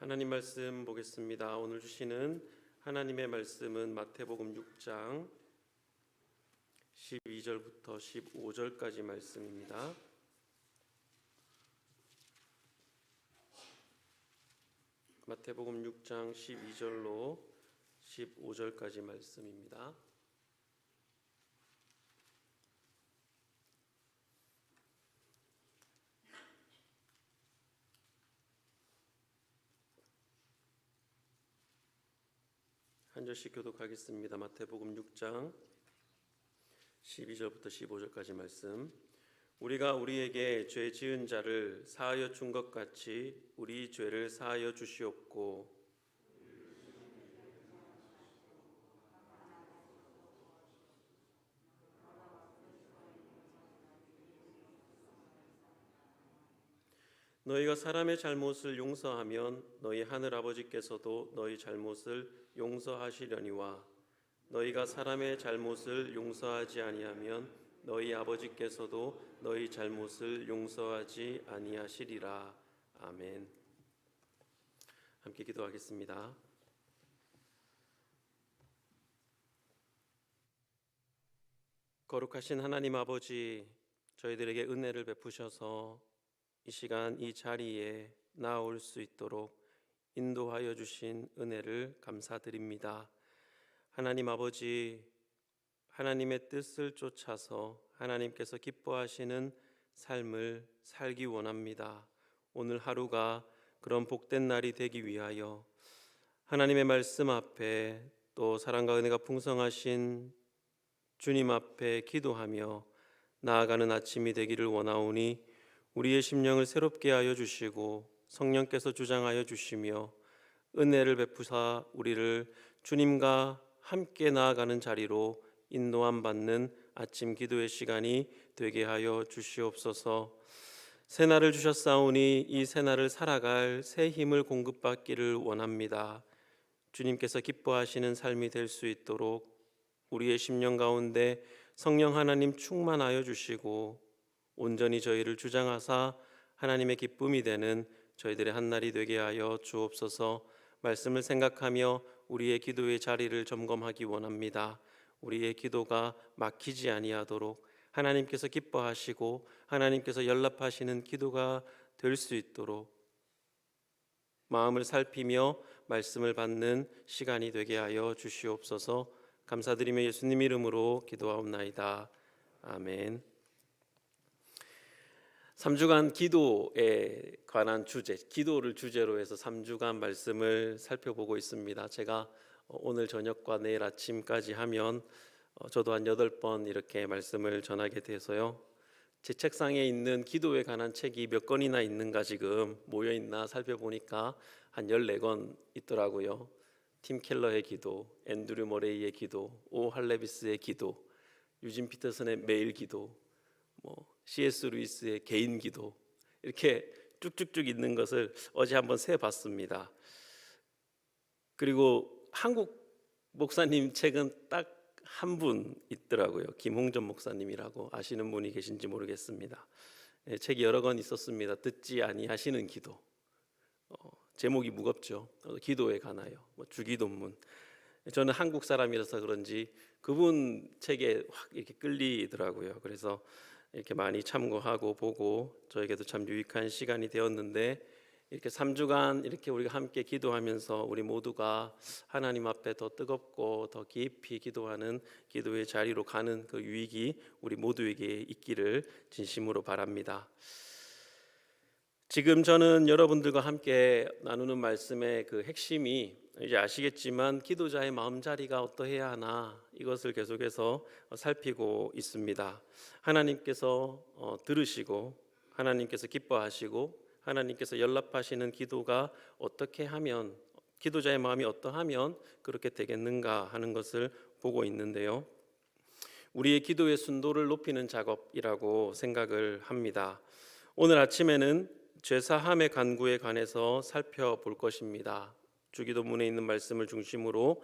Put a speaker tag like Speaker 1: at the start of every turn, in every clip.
Speaker 1: 하나님 말씀 보겠습니다. 오늘 주시는 하나님의 말씀은 마태복음 6장 12절부터 15절까지 말씀입니다. 마태복음 6장 12절로 15절까지 말씀입니다. 한 절씩 교독하겠습니다. 마태복음 6장 12절부터 15절까지 말씀. 우리가 우리에게 죄 지은 자를 사하여 준 것 같이 우리 죄를 사하여 주시옵고, 너희가 사람의 잘못을 용서하면 너희 하늘 아버지께서도 너희 잘못을 용서하시려니와 너희가 사람의 잘못을 용서하지 아니하면 너희 아버지께서도 너희 잘못을 용서하지 아니하시리라. 아멘. 함께 기도하겠습니다. 거룩하신 하나님 아버지, 저희들에게 은혜를 베푸셔서 이 시간 이 자리에 나올 수 있도록 인도하여 주신 은혜를 감사드립니다. 하나님 아버지, 하나님의 뜻을 쫓아서 하나님께서 기뻐하시는 삶을 살기 원합니다. 오늘 하루가 그런 복된 날이 되기 위하여 하나님의 말씀 앞에 또 사랑과 은혜가 풍성하신 주님 앞에 기도하며 나아가는 아침이 되기를 원하오니 우리의 심령을 새롭게 하여 주시고 성령께서 주장하여 주시며 은혜를 베푸사 우리를 주님과 함께 나아가는 자리로 인도함 받는 아침 기도의 시간이 되게 하여 주시옵소서. 새날을 주셨사오니 이 새날을 살아갈 새 힘을 공급받기를 원합니다. 주님께서 기뻐하시는 삶이 될 수 있도록 우리의 심령 가운데 성령 하나님 충만하여 주시고 온전히 저희를 주장하사 하나님의 기쁨이 되는 저희들의 한날이 되게 하여 주옵소서. 말씀을 생각하며 우리의 기도의 자리를 점검하기 원합니다. 우리의 기도가 막히지 아니하도록 하나님께서 기뻐하시고 하나님께서 연락하시는 기도가 될 수 있도록 마음을 살피며 말씀을 받는 시간이 되게 하여 주시옵소서. 감사드리며 예수님 이름으로 기도하옵나이다. 아멘. 3주간 기도에 관한 주제, 기도를 주제로 해서 3주간 말씀을 살펴보고 있습니다. 제가 오늘 저녁과 내일 아침까지 하면 저도 한 8번 이렇게 말씀을 전하게 돼서요. 제 책상에 있는 기도에 관한 책이 몇 권이나 있는가 지금 모여있나 살펴보니까 한 14권 있더라고요. 팀 켈러의 기도, 앤드류 머레이의 기도, 오 할레비스의 기도, 유진 피터슨의 매일 기도, C.S. 루이스의 개인 기도, 이렇게 쭉쭉쭉 있는 것을 어제 한번 세봤습니다. 그리고 한국 목사님 책은 딱 한 분 있더라고요. 김홍전 목사님이라고 아시는 분이 계신지 모르겠습니다. 책이 여러 권 있었습니다. 듣지 아니하시는 기도. 제목이 무겁죠. 기도에 관하여 주기도문. 저는 한국 사람이라서 그런지 그분 책에 확 이렇게 끌리더라고요. 그래서 이렇게 많이 참고하고 보고 저에게도 참 유익한 시간이 되었는데, 이렇게 3주간 이렇게 우리가 함께 기도하면서 우리 모두가 하나님 앞에 더 뜨겁고 더 깊이 기도하는 기도의 자리로 가는 그 유익이 우리 모두에게 있기를 진심으로 바랍니다. 지금 저는 여러분들과 함께 나누는 말씀의 그 핵심이 이제 아시겠지만 기도자의 마음자리가 어떠해야 하나, 이것을 계속해서 살피고 있습니다. 하나님께서 들으시고 하나님께서 기뻐하시고 하나님께서 연락하시는 기도가 어떻게 하면, 기도자의 마음이 어떠하면 그렇게 되겠는가 하는 것을 보고 있는데요. 우리의 기도의 순도를 높이는 작업이라고 생각을 합니다. 오늘 아침에는 죄사함의 간구에 관해서 살펴볼 것입니다. 주기도문에 있는 말씀을 중심으로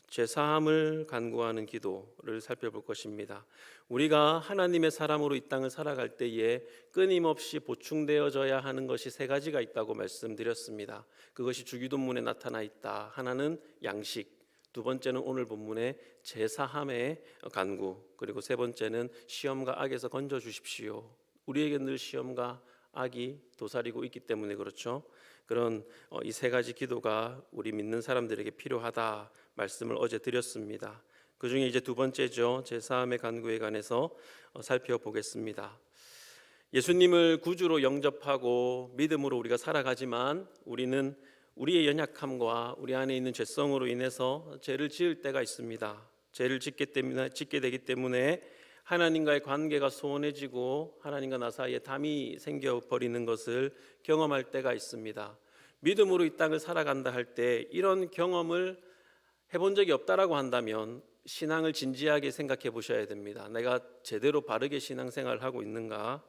Speaker 1: 죄사함을 간구하는 기도를 살펴볼 것입니다. 우리가 하나님의 사람으로 이 땅을 살아갈 때에 끊임없이 보충되어져야 하는 것이 세 가지가 있다고 말씀드렸습니다. 그것이 주기도문에 나타나 있다. 하나는 양식, 두 번째는 오늘 본문의 죄사함의 간구, 그리고 세 번째는 시험과 악에서 건져 주십시오. 우리에게 늘 시험과 악이 도사리고 있기 때문에 그렇죠. 그런 이 세 가지 기도가 우리 믿는 사람들에게 필요하다 말씀을 어제 드렸습니다. 그 중에 이제 두 번째죠. 제사함의 간구에 관해서 살펴보겠습니다. 예수님을 구주로 영접하고 믿음으로 우리가 살아가지만 우리는 우리의 연약함과 우리 안에 있는 죄성으로 인해서 죄를 지을 때가 있습니다. 죄를 짓게 되기 때문에 하나님과의 관계가 소원해지고 하나님과 나 사이에 담이 생겨버리는 것을 경험할 때가 있습니다. 믿음으로 이 땅을 살아간다 할 때 이런 경험을 해본 적이 없다라고 한다면 신앙을 진지하게 생각해 보셔야 됩니다. 내가 제대로 바르게 신앙생활을 하고 있는가?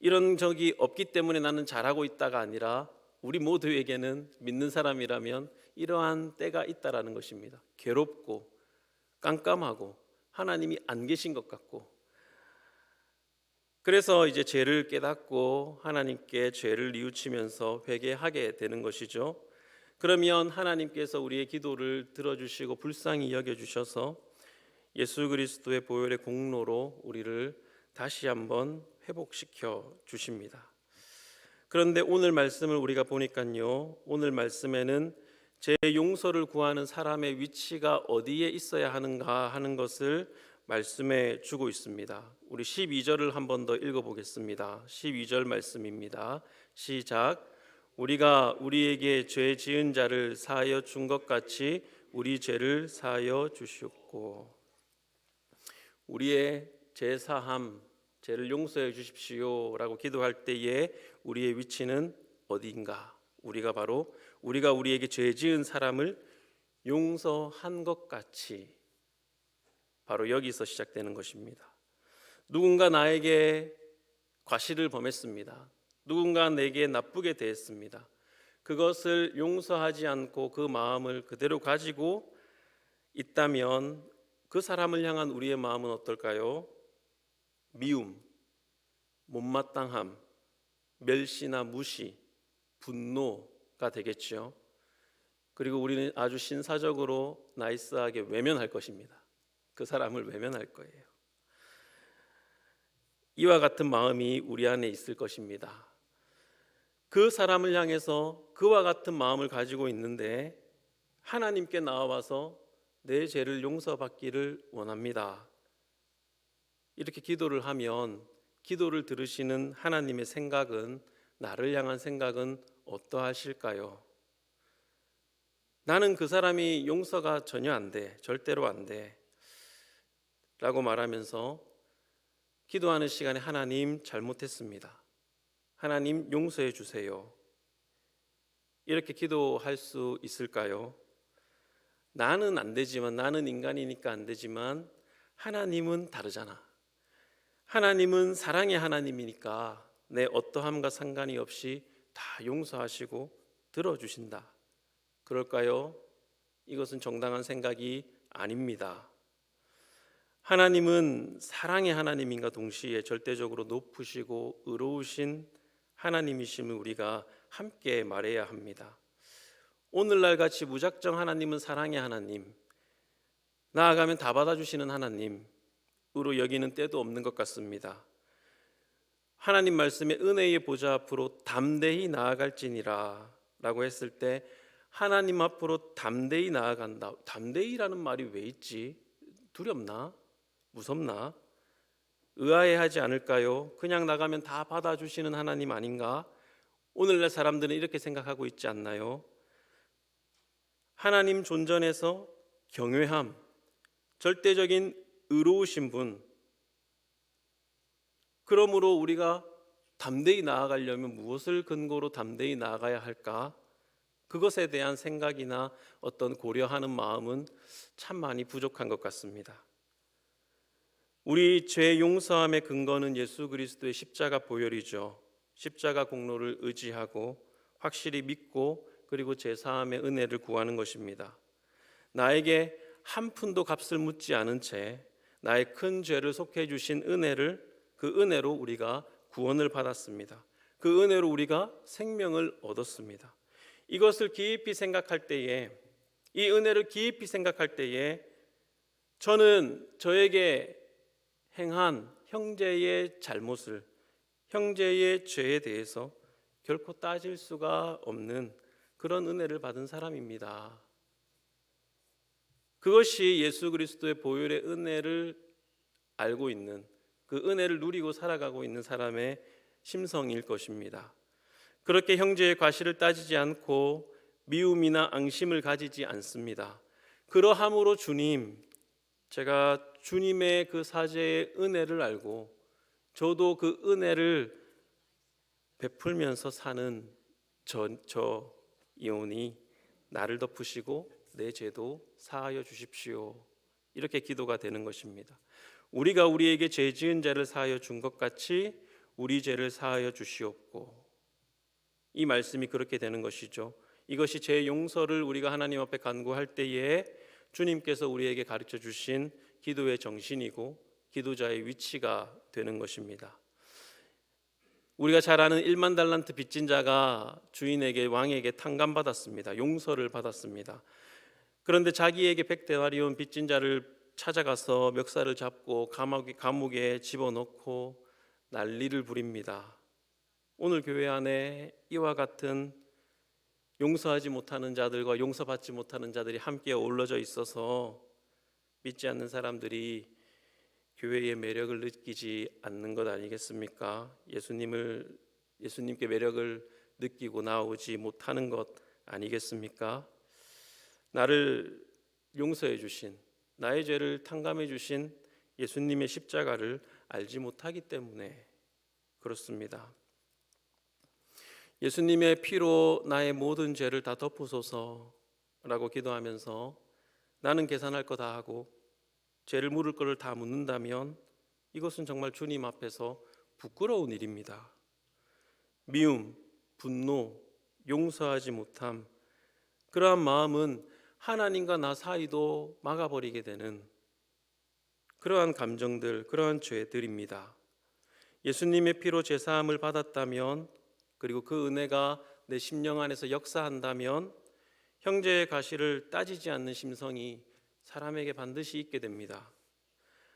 Speaker 1: 이런 적이 없기 때문에 나는 잘하고 있다가 아니라 우리 모두에게는 믿는 사람이라면 이러한 때가 있다라는 것입니다. 괴롭고 깜깜하고 하나님이 안 계신 것 같고, 그래서 이제 죄를 깨닫고 하나님께 죄를 뉘우치면서 회개하게 되는 것이죠. 그러면 하나님께서 우리의 기도를 들어주시고 불쌍히 여겨주셔서 예수 그리스도의 보혈의 공로로 우리를 다시 한번 회복시켜 주십니다. 그런데 오늘 말씀을 우리가 보니까요, 오늘 말씀에는 제 용서를 구하는 사람의 위치가 어디에 있어야 하는가 하는 것을 말씀해 주고 있습니다. 우리 12절을 한 번 더 읽어보겠습니다. 12절 말씀입니다. 시작. 우리가 우리에게 죄 지은 자를 사하여 준 것 같이 우리 죄를 사하여 주시옵고. 우리의 죄 사함, 죄를 용서해 주십시오라고 기도할 때에 우리의 위치는 어디인가? 우리가 우리에게 죄 지은 사람을 용서한 것 같이, 바로 여기서 시작되는 것입니다. 누군가 나에게 과실을 범했습니다. 누군가 내게 나쁘게 대했습니다. 그것을 용서하지 않고 그 마음을 그대로 가지고 있다면 그 사람을 향한 우리의 마음은 어떨까요? 미움, 못마땅함, 멸시나 무시, 분노가 되겠죠. 그리고 우리는 아주 신사적으로 나이스하게 외면할 것입니다. 그 사람을 외면할 거예요. 이와 같은 마음이 우리 안에 있을 것입니다. 그 사람을 향해서 그와 같은 마음을 가지고 있는데 하나님께 나와서 내 죄를 용서받기를 원합니다. 이렇게 기도를 하면 기도를 들으시는 하나님의 생각은, 나를 향한 생각은 어떠하실까요? 나는 그 사람이 용서가 전혀 안 돼, 절대로 안 돼 라고 말하면서 기도하는 시간에 하나님 잘못했습니다, 하나님 용서해 주세요, 이렇게 기도할 수 있을까요? 나는 안 되지만, 나는 인간이니까 안 되지만 하나님은 다르잖아. 하나님은 사랑의 하나님이니까 내 어떠함과 상관이 없이 다 용서하시고 들어주신다. 그럴까요? 이것은 정당한 생각이 아닙니다. 하나님은 사랑의 하나님인가 동시에 절대적으로 높으시고 의로우신 하나님이심을 우리가 함께 말해야 합니다. 오늘날 같이 무작정 하나님은 사랑의 하나님, 나아가면 다 받아주시는 하나님으로 여기는 때도 없는 것 같습니다. 하나님 말씀에 은혜의 보좌 앞으로 담대히 나아갈지니라 라고 했을 때 하나님 앞으로 담대히 나아간다. 담대히라는 말이 왜 있지? 두렵나? 무섭나? 의아해하지 않을까요? 그냥 나가면 다 받아주시는 하나님 아닌가? 오늘날 사람들은 이렇게 생각하고 있지 않나요? 하나님 존전에서 경외함, 절대적인 의로우신 분, 그러므로 우리가 담대히 나아가려면 무엇을 근거로 담대히 나아가야 할까? 그것에 대한 생각이나 어떤 고려하는 마음은 참 많이 부족한 것 같습니다. 우리 죄 용서함의 근거는 예수 그리스도의 십자가 보혈이죠. 십자가 공로를 의지하고 확실히 믿고 그리고 제사함의 은혜를 구하는 것입니다. 나에게 한 푼도 값을 묻지 않은 채 나의 큰 죄를 속해 주신 그 은혜로 우리가 구원을 받았습니다. 그 은혜로 우리가 생명을 얻었습니다. 이것을 깊이 생각할 때에, 이 은혜를 깊이 생각할 때에 저는 저에게 행한 형제의 잘못을, 형제의 죄에 대해서 결코 따질 수가 없는 그런 은혜를 받은 사람입니다. 그것이 예수 그리스도의 보혈의 은혜를 알고 있는, 그 은혜를 누리고 살아가고 있는 사람의 심성일 것입니다. 그렇게 형제의 과실을 따지지 않고 미움이나 앙심을 가지지 않습니다. 그러함으로 제가 주님의 그 사죄의 은혜를 알고 저도 그 은혜를 베풀면서 사는 저 이온이 나를 덮으시고 내 죄도 사하여 주십시오. 이렇게 기도가 되는 것입니다. 우리가 우리에게 죄 지은 자를 사하여 준 것 같이 우리 죄를 사하여 주시옵고, 이 말씀이 그렇게 되는 것이죠. 이것이 죄 용서를 우리가 하나님 앞에 간구할 때에 주님께서 우리에게 가르쳐 주신 기도의 정신이고 기도자의 위치가 되는 것입니다. 우리가 잘 아는 1만 달란트 빚진 자가 주인에게, 왕에게 탕감받았습니다. 용서를 받았습니다. 그런데 자기에게 100데나리온 빚진 자를 찾아가서 멱살을 잡고 감옥에 집어넣고 난리를 부립니다. 오늘 교회 안에 이와 같은 용서하지 못하는 자들과 용서받지 못하는 자들이 함께 어우러져 있어서 믿지 않는 사람들이 교회의 매력을 느끼지 않는 것 아니겠습니까? 예수님께 매력을 느끼고 나오지 못하는 것 아니겠습니까? 나를 용서해 주신, 나의 죄를 탕감해 주신 예수님의 십자가를 알지 못하기 때문에 그렇습니다. 예수님의 피로 나의 모든 죄를 다 덮으소서라고 기도하면서 나는 계산할 거 다 하고 죄를 물을 거를 다 묻는다면 이것은 정말 주님 앞에서 부끄러운 일입니다. 미움, 분노, 용서하지 못함, 그러한 마음은 하나님과 나 사이도 막아버리게 되는 그러한 감정들, 그러한 죄들입니다. 예수님의 피로 제사함을 받았다면, 그리고 그 은혜가 내 심령 안에서 역사한다면 형제의 과실을 따지지 않는 심성이 사람에게 반드시 있게 됩니다.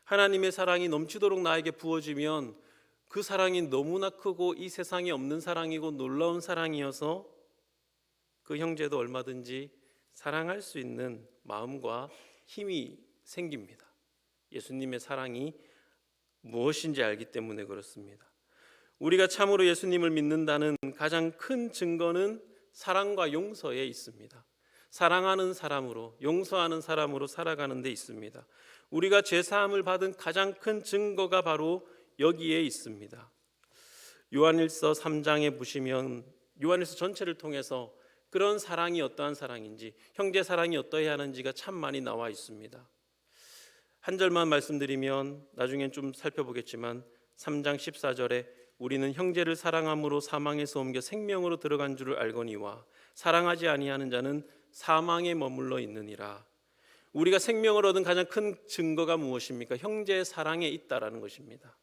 Speaker 1: 하나님의 사랑이 넘치도록 나에게 부어지면 그 사랑이 너무나 크고 이 세상에 없는 사랑이고 놀라운 사랑이어서 그 형제도 얼마든지 사랑할 수 있는 마음과 힘이 생깁니다. 예수님의 사랑이 무엇인지 알기 때문에 그렇습니다. 우리가 참으로 예수님을 믿는다는 가장 큰 증거는 사랑과 용서에 있습니다. 사랑하는 사람으로, 용서하는 사람으로 살아가는 데 있습니다. 우리가 죄사함을 받은 가장 큰 증거가 바로 여기에 있습니다. 요한일서 3장에 보시면 요한일서 전체를 통해서 그런 사랑이 어떠한 사랑인지, 형제 사랑이 어떠해야 하는지가 참 많이 나와 있습니다. 한 절만 말씀드리면 나중엔 좀 살펴보겠지만 3장 14절에 우리는 형제를 사랑함으로 사망에서 옮겨 생명으로 들어간 줄을 알거니와 사랑하지 아니하는 자는 사망에 머물러 있느니라. 우리가 생명을 얻은 가장 큰 증거가 무엇입니까? 형제의 사랑에 있다라는 것입니다.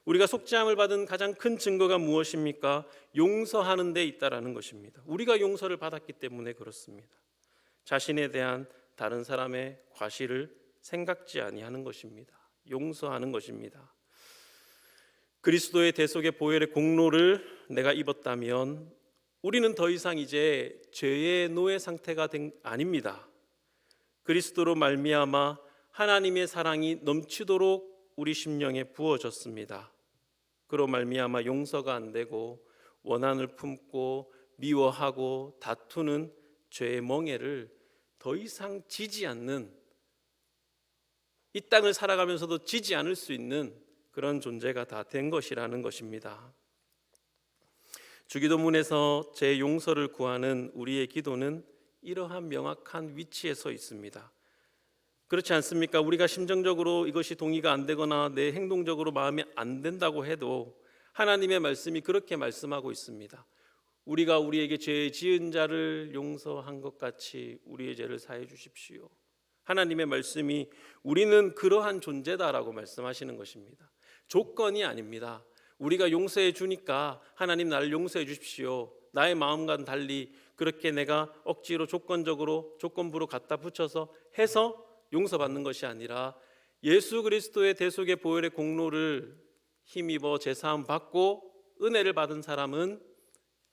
Speaker 1: 우리가 속죄함을 받은 가장 큰 증거가 무엇입니까? 용서하는 데 있다라는 것입니다. 우리가 용서를 받았기 때문에 그렇습니다. 자신에 대한 다른 사람의 과실을 생각지 아니하는 것입니다. 용서하는 것입니다. 그리스도의 대속의 보혈의 공로를 내가 입었다면 우리는 더 이상 이제 죄의 노예 상태가 아닙니다. 그리스도로 말미암아 하나님의 사랑이 넘치도록 우리 심령에 부어졌습니다. 그로 말미암아 용서가 안 되고 원한을 품고 미워하고 다투는 죄의 멍에를 더 이상 지지 않는, 이 땅을 살아가면서도 지지 않을 수 있는 그런 존재가 다 된 것이라는 것입니다. 주기도문에서 제 용서를 구하는 우리의 기도는 이러한 명확한 위치에 서 있습니다. 그렇지 않습니까? 우리가 심정적으로 이것이 동의가 안 되거나 내 행동적으로 마음에 안 든다고 해도 하나님의 말씀이 그렇게 말씀하고 있습니다. 우리가 우리에게 죄 지은 자를 용서한 것 같이 우리의 죄를 사해 주십시오. 하나님의 말씀이 우리는 그러한 존재다라고 말씀하시는 것입니다. 조건이 아닙니다. 우리가 용서해 주니까 하나님 나를 용서해 주십시오. 나의 마음과는 달리 그렇게 내가 억지로 조건부로 갖다 붙여서 해서 용서받는 것이 아니라 예수 그리스도의 대속의 보혈의 공로를 힘입어 제사함 받고 은혜를 받은 사람은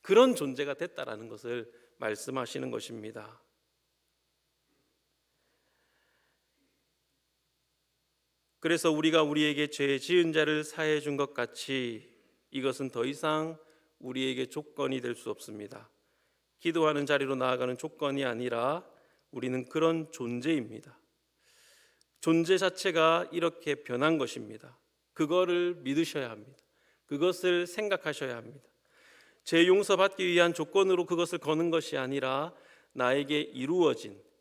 Speaker 1: 그런 존재가 됐다라는 것을 말씀하시는 것입니다. 그래서 우리가 우리에게 죄 지은 자를 사해 준 것 같이 이것은 더 이상 우리에게 조건이 될 수 없습니다. 기도하는 자리로 나아가는 조건이 아니라 우리는 그런 존재입니다. 존재 자체가 이렇게 변한 것입니다. 그거를 믿으셔야 합니다. 그것을 생각하셔야 합니다. 죄 용서받기 위한 조건으로 그것을 거는 것이 아니라 나에게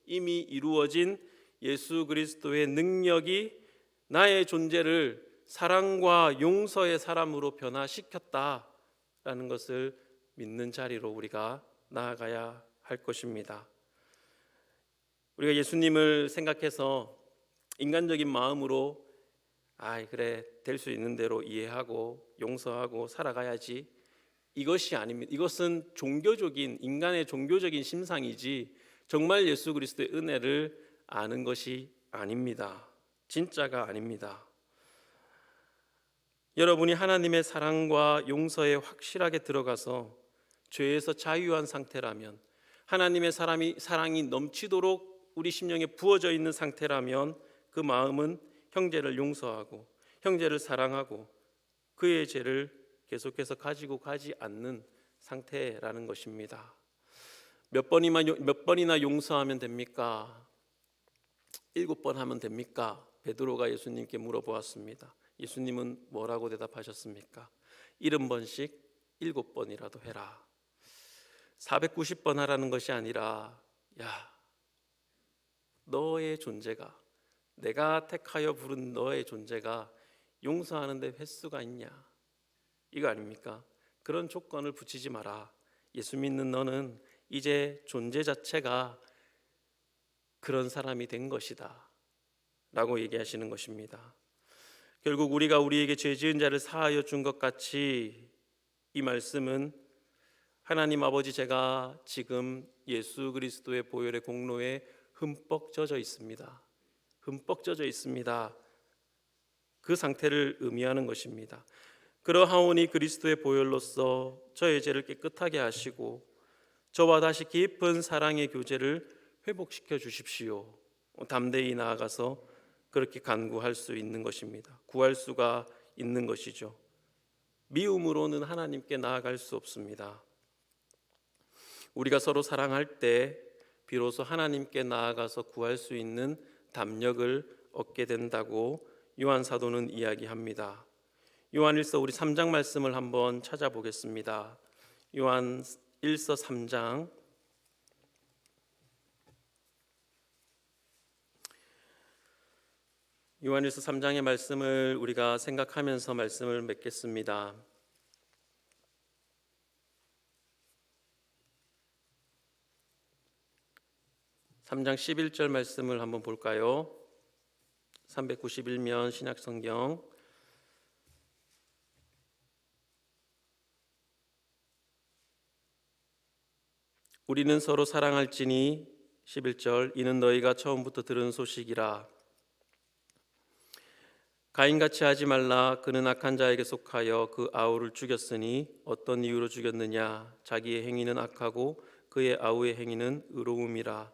Speaker 1: 이미 이루어진 예수 그리스도의 능력이 나의 존재를 사랑과 용서의 사람으로 변화시켰다라는 것을 믿는 자리로 우리가 나아가야 할 것입니다. 우리가 예수님을 생각해서 인간적인 마음으로 그래 될 수 있는 대로 이해하고 용서하고 살아가야지, 이것이 아닙니다. 이것은 인간의 종교적인 심상이지 정말 예수 그리스도의 은혜를 아는 것이 아닙니다. 진짜가 아닙니다. 여러분이 하나님의 사랑과 용서에 확실하게 들어가서 죄에서 자유한 상태라면, 하나님의 사랑이 넘치도록 우리 심령에 부어져 있는 상태라면 그 마음은 형제를 용서하고 형제를 사랑하고 그의 죄를 계속해서 가지고 가지 않는 상태라는 것입니다. 몇 번이나 용서하면 됩니까? 7번 하면 됩니까? 베드로가 예수님께 물어보았습니다. 예수님은 뭐라고 대답하셨습니까? 70번씩 7번이라도 해라. 490번 하라는 것이 아니라 너의 존재가, 내가 택하여 부른 너의 존재가 용서하는데 횟수가 있냐, 이거 아닙니까? 그런 조건을 붙이지 마라. 예수 믿는 너는 이제 존재 자체가 그런 사람이 된 것이다 라고 얘기하시는 것입니다. 결국 우리가 우리에게 죄 지은 자를 사하여 준 것 같이, 이 말씀은 하나님 아버지, 제가 지금 예수 그리스도의 보혈의 공로에 흠뻑 젖어 있습니다. 흠뻑 젖어 있습니다. 그 상태를 의미하는 것입니다. 그러하오니 그리스도의 보혈로서 저의 죄를 깨끗하게 하시고 저와 다시 깊은 사랑의 교제를 회복시켜 주십시오. 담대히 나아가서 그렇게 간구할 수 있는 것입니다. 구할 수가 있는 것이죠. 미움으로는 하나님께 나아갈 수 없습니다. 우리가 서로 사랑할 때 비로소 하나님께 나아가서 구할 수 있는 담력을 얻게 된다고 요한 사도는 이야기합니다. 요한일서 우리 3장 말씀을 한번 찾아보겠습니다. 요한일서 3장 요한일서 3장의 말씀을 우리가 생각하면서 말씀을 맺겠습니다. (3장 11절) 말씀을 한번 볼까요? 391면 신약성경. 우리는 서로 사랑할지니 11절, 이는 너희가 처음부터 들은 소식이라. 가인같이 하지 말라. 그는 악한 자에게 속하여 그 아우를 죽였으니 어떤 이유로 죽였느냐? 자기의 행위는 악하고 그의 아우의 행위는 의로움이라.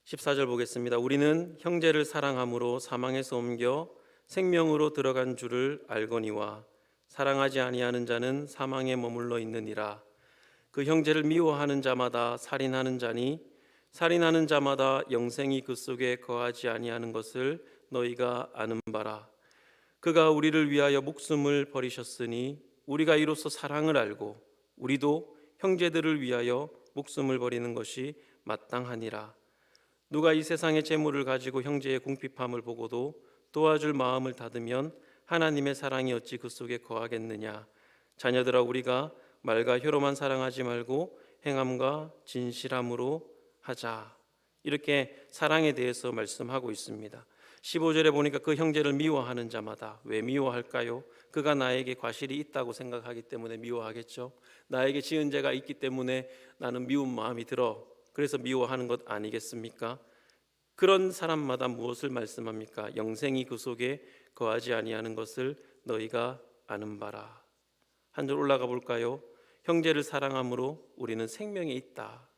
Speaker 1: 14절 보겠습니다. 우리는 형제를 사랑함으로 사망에서 옮겨 생명으로 들어간 줄을 알거니와 사랑하지 아니하는 자는 사망에 머물러 있느니라. 그 형제를 미워하는 자마다 살인하는 자니 살인하는 자마다 영생이 그 속에 거하지 아니하는 것을 너희가 아는 바라. 그가 우리를 위하여 목숨을 버리셨으니 우리가 이로써 사랑을 알고 우리도 형제들을 위하여 목숨을 버리는 것이 마땅하니라. 누가 이 세상의 재물을 가지고 형제의 궁핍함을 보고도 도와줄 마음을 닫으면 하나님의 사랑이 어찌 그 속에 거하겠느냐. 자녀들아, 우리가 말과 혀로만 사랑하지 말고 행함과 진실함으로 하자. 이렇게 사랑에 대해서 말씀하고 있습니다. 15절에 보니까 그 형제를 미워하는 자마다. 왜 미워할까요? 그가 나에게 과실이 있다고 생각하기 때문에 미워하겠죠. 나에게 지은 죄가 있기 때문에 나는 미운 마음이 들어. 그래서 미워하는 것 아니겠습니까? 그런 사람마다 무엇을 말씀합니까? 영생이 그 속에 거하지 아니하는 것을 너희가 아는 바라. 한 줄 올라가 볼까요? 형제를 사랑함으로 우리는 생명에 있다.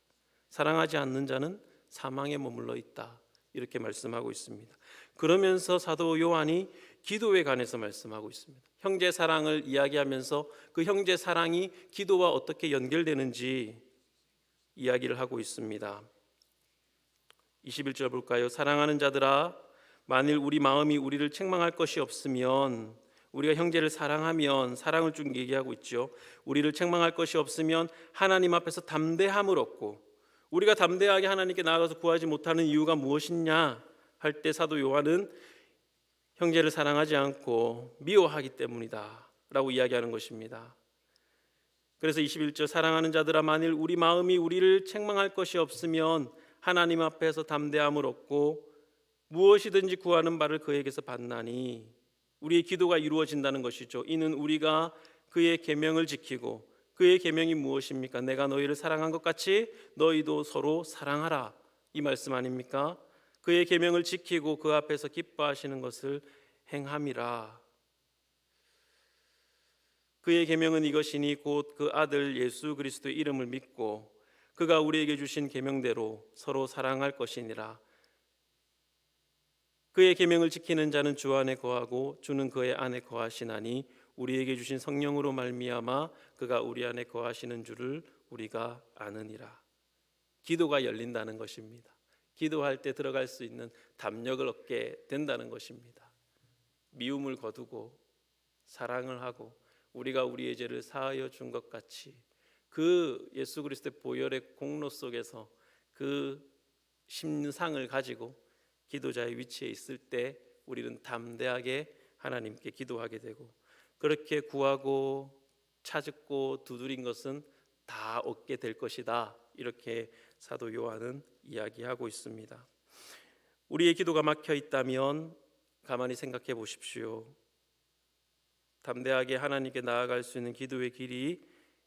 Speaker 1: 사랑하지 않는 자는 사망에 머물러 있다. 이렇게 말씀하고 있습니다. 그러면서 사도 요한이 기도에 관해서 말씀하고 있습니다. 형제 사랑을 이야기하면서 그 형제 사랑이 기도와 어떻게 연결되는지 이야기를 하고 있습니다. 21절 볼까요? 사랑하는 자들아, 만일 우리 마음이 우리를 책망할 것이 없으면, 우리가 형제를 사랑하면, 사랑을 쭉 얘기하고 있죠. 우리를 책망할 것이 없으면 하나님 앞에서 담대함을 얻고, 우리가 담대하게 하나님께 나아가서 구하지 못하는 이유가 무엇이냐 할 때 사도 요한은 형제를 사랑하지 않고 미워하기 때문이다 라고 이야기하는 것입니다. 그래서 21절, 사랑하는 자들아, 만일 우리 마음이 우리를 책망할 것이 없으면 하나님 앞에서 담대함을 얻고 무엇이든지 구하는 바를 그에게서 받나니, 우리의 기도가 이루어진다는 것이죠. 이는 우리가 그의 계명을 지키고, 그의 계명이 무엇입니까? 내가 너희를 사랑한 것 같이 너희도 서로 사랑하라, 이 말씀 아닙니까? 그의 계명을 지키고 그 앞에서 기뻐하시는 것을 행함이라. 그의 계명은 이것이니 곧 그 아들 예수 그리스도의 이름을 믿고 그가 우리에게 주신 계명대로 서로 사랑할 것이니라. 그의 계명을 지키는 자는 주 안에 거하고 주는 그의 안에 거하시나니 우리에게 주신 성령으로 말미암아 그가 우리 안에 거하시는 줄을 우리가 아느니라. 기도가 열린다는 것입니다. 기도할 때 들어갈 수 있는 담력을 얻게 된다는 것입니다. 미움을 거두고 사랑을 하고 우리가 우리의 죄를 사하여 준 것 같이 그 예수 그리스도의 보혈의 공로 속에서 그 심상을 가지고 기도자의 위치에 있을 때 우리는 담대하게 하나님께 기도하게 되고, 그렇게 구하고 찾고 두드린 것은 다 얻게 될 것이다. 이렇게 사도 요한은 이야기하고 있습니다. 우리의 기도가 막혀 있다면 가만히 생각해 보십시오. 담대하게 하나님께 나아갈 수 있는 기도의 길이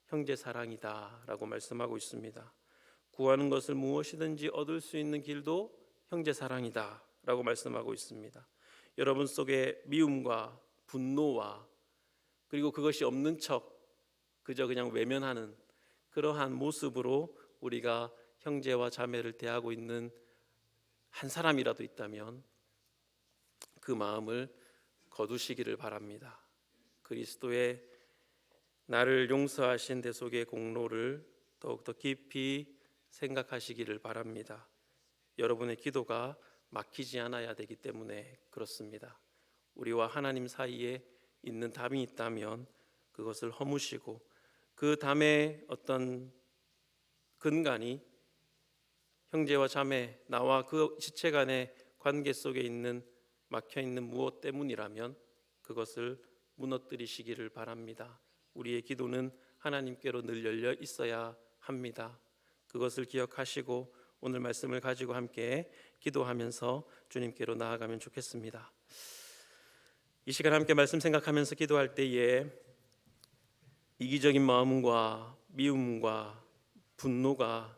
Speaker 1: 형제 사랑이다 라고 말씀하고 있습니다. 구하는 것을 무엇이든지 얻을 수 있는 길도 형제 사랑이다 라고 말씀하고 있습니다. 여러분 속에 미움과 분노와 그리고 그것이 없는 척 그저 그냥 외면하는 그러한 모습으로 우리가 형제와 자매를 대하고 있는 한 사람이라도 있다면 그 마음을 거두시기를 바랍니다. 그리스도의 나를 용서하신 대속의 공로를 더욱더 깊이 생각하시기를 바랍니다. 여러분의 기도가 막히지 않아야 되기 때문에 그렇습니다. 우리와 하나님 사이에 있는 담이 있다면 그것을 허무시고 그 담의 어떤 근간이 형제와 자매, 나와 그 지체 간의 관계 속에 있는 막혀있는 무엇 때문이라면 그것을 무너뜨리시기를 바랍니다. 우리의 기도는 하나님께로 늘 열려 있어야 합니다. 그것을 기억하시고 오늘 말씀을 가지고 함께 기도하면서 주님께로 나아가면 좋겠습니다. 이 시간 함께 말씀 생각하면서 기도할 때에 이기적인 마음과 미움과 분노가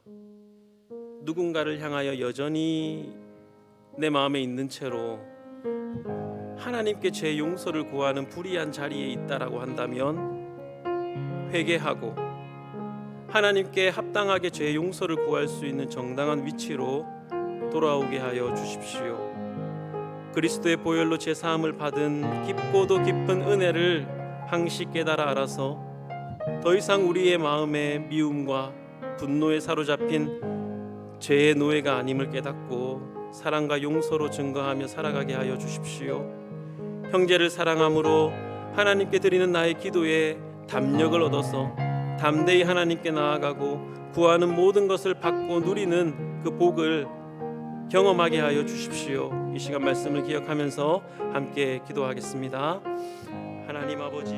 Speaker 1: 누군가를 향하여 여전히 내 마음에 있는 채로 하나님께 죄 용서를 구하는 불의한 자리에 있다라고 한다면 회개하고 하나님께 합당하게 죄 용서를 구할 수 있는 정당한 위치로 돌아오게 하여 주십시오. 그리스도의 보혈로 제 사함을 받은 깊고도 깊은 은혜를 항시 깨달아 알아서 더 이상 우리의 마음에 미움과 분노에 사로잡힌 죄의 노예가 아님을 깨닫고 사랑과 용서로 증거하며 살아가게 하여 주십시오. 형제를 사랑함으로 하나님께 드리는 나의 기도에 담력을 얻어서 담대히 하나님께 나아가고 구하는 모든 것을 받고 누리는 그 복을 경험하게 하여 주십시오. 이 시간 말씀을 기억하면서 함께 기도하겠습니다. 하나님 아버지